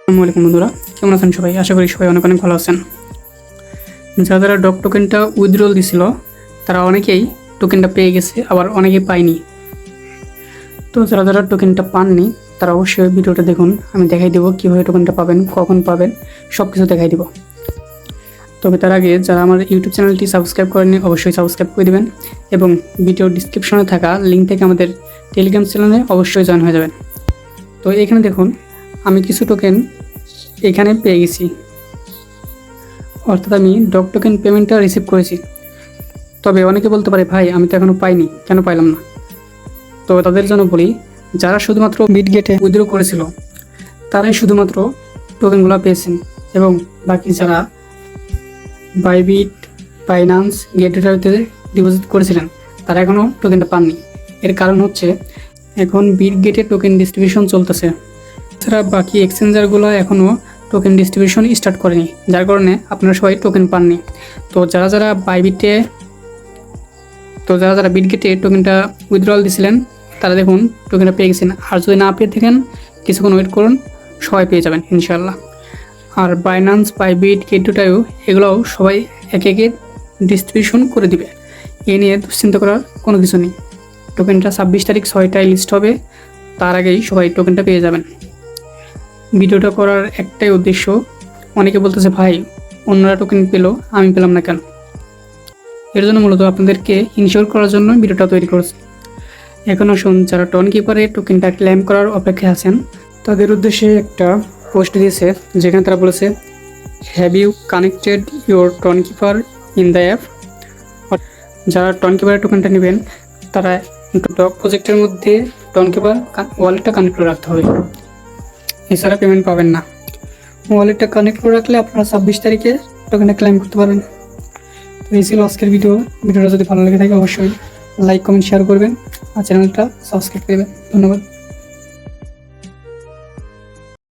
আসসালামু আলাইকুম বন্ধুরা, কেমন আছেন সবাই? আশা করি সবাই অনেক অনেক ভালো আছেন। যারা যারা ডগ টোকেনটা উইথড্রল দিছিল তারা অনেকেই টোকেনটা পেয়ে গেছে, আবার অনেকেই পায়নি। তো যারা যারা টোকেনটা পাননি তারা অবশ্যই ভিডিওটা দেখুন, আমি দেখাই দেবো কীভাবে টোকেনটা পাবেন, কখন পাবেন, সব কিছু দেখাই দেবো। তবে তার আগে যারা আমার ইউটিউব চ্যানেলটি সাবস্ক্রাইব করেনি অবশ্যই সাবস্ক্রাইব করে দেবেন এবং ভিডিওর ডিসক্রিপশনে থাকা লিঙ্ক থেকে আমাদের টেলিগ্রাম চ্যানেলে অবশ্যই জয়েন হয়ে যাবেন। তো এখানে দেখুন, আমি কিছু টোকেন এখানে পেয়ে গেছি, অর্থাৎ আমি ডগ টোকেন পেমেন্টটা রিসিভ করেছি। তবে অনেকে বলতে পারে, ভাই আমি তো এখনও পাইনি, কেন পাইলাম না? তো তাদের জন্য বলি, যারা শুধুমাত্র বিটগেটে উইথড্র করেছিল তারাই শুধুমাত্র টোকেনগুলো পেয়েছেন, এবং বাকি যারা বাইবিট, বাইন্যান্স, গেটওয়েতে ডিপোজিট করেছিলেন তারা এখনও টোকেনটা পাননি। এর কারণ হচ্ছে এখন বিটগেটে টোকেন ডিস্ট্রিবিউশন চলতেছে, এছাড়া বাকি এক্সচেঞ্জারগুলো এখনও টোকেন ডিস্ট্রিবিউশন স্টার্ট করেনি, যার কারণে আপনারা সবাই টোকেন পাননি। তো যারা যারা বিটগেটে টোকেনটা উইথড্রল দিয়েছিলেন তারা দেখুন টোকেনটা পেয়ে গেছেন। আর যদি না পেয়ে থাকেন কিছুক্ষণ ওয়েট করুন, সবাই পেয়ে যাবেন ইনশাল্লাহ। আর বাইন্যান্স, বাইবিট, গেটওয়েও এগুলোও সবাই একে একে ডিস্ট্রিবিউশন করে দিবে, এ নিয়ে দুশ্চিন্তা করার কোনো কিছু নেই। টোকেনটা 26 তারিখ 6টায় লিস্ট হবে, তার আগেই সবাই টোকেনটা পেয়ে যাবেন। ভিডিওটা করার একটাই উদ্দেশ্য, অনেকে বলতেছে ভাই অন্যরা টোকেন পেলো আমি পেলাম না কেন? এর জন্য মূলত আপনাদেরকে ইনশিওর করার জন্য ভিডিওটা তৈরি করেছি। এখন আসুন, যারা টন কিপারে টোকেনটা ক্লেম করার অপেক্ষায় আছেন তাদের উদ্দেশ্যে একটা পোস্ট দিয়েছে, যেখানে তারা বলেছে, have you connected your Tonkeeper in the app? যারা টন কিপারের টোকেনটা নেবেন তারা ডগ প্রজেক্টের মধ্যে টন কিপার ওয়ালেটটা কানেক্ট করে রাখতে হবে, এছাড়া পেমেন্ট পাবেন না। ওয়ালেটটা কানেক্ট করে রাখলে আপনারা 26 তারিখে টোকেনটা ক্লেম করতে পারবেন। তো এই ছিল আজকের ভিডিওটা যদি ভালো লেগে থাকে অবশ্যই লাইক, কমেন্ট, শেয়ার করবেন আর চ্যানেলটা সাবস্ক্রাইব করবেন। ধন্যবাদ।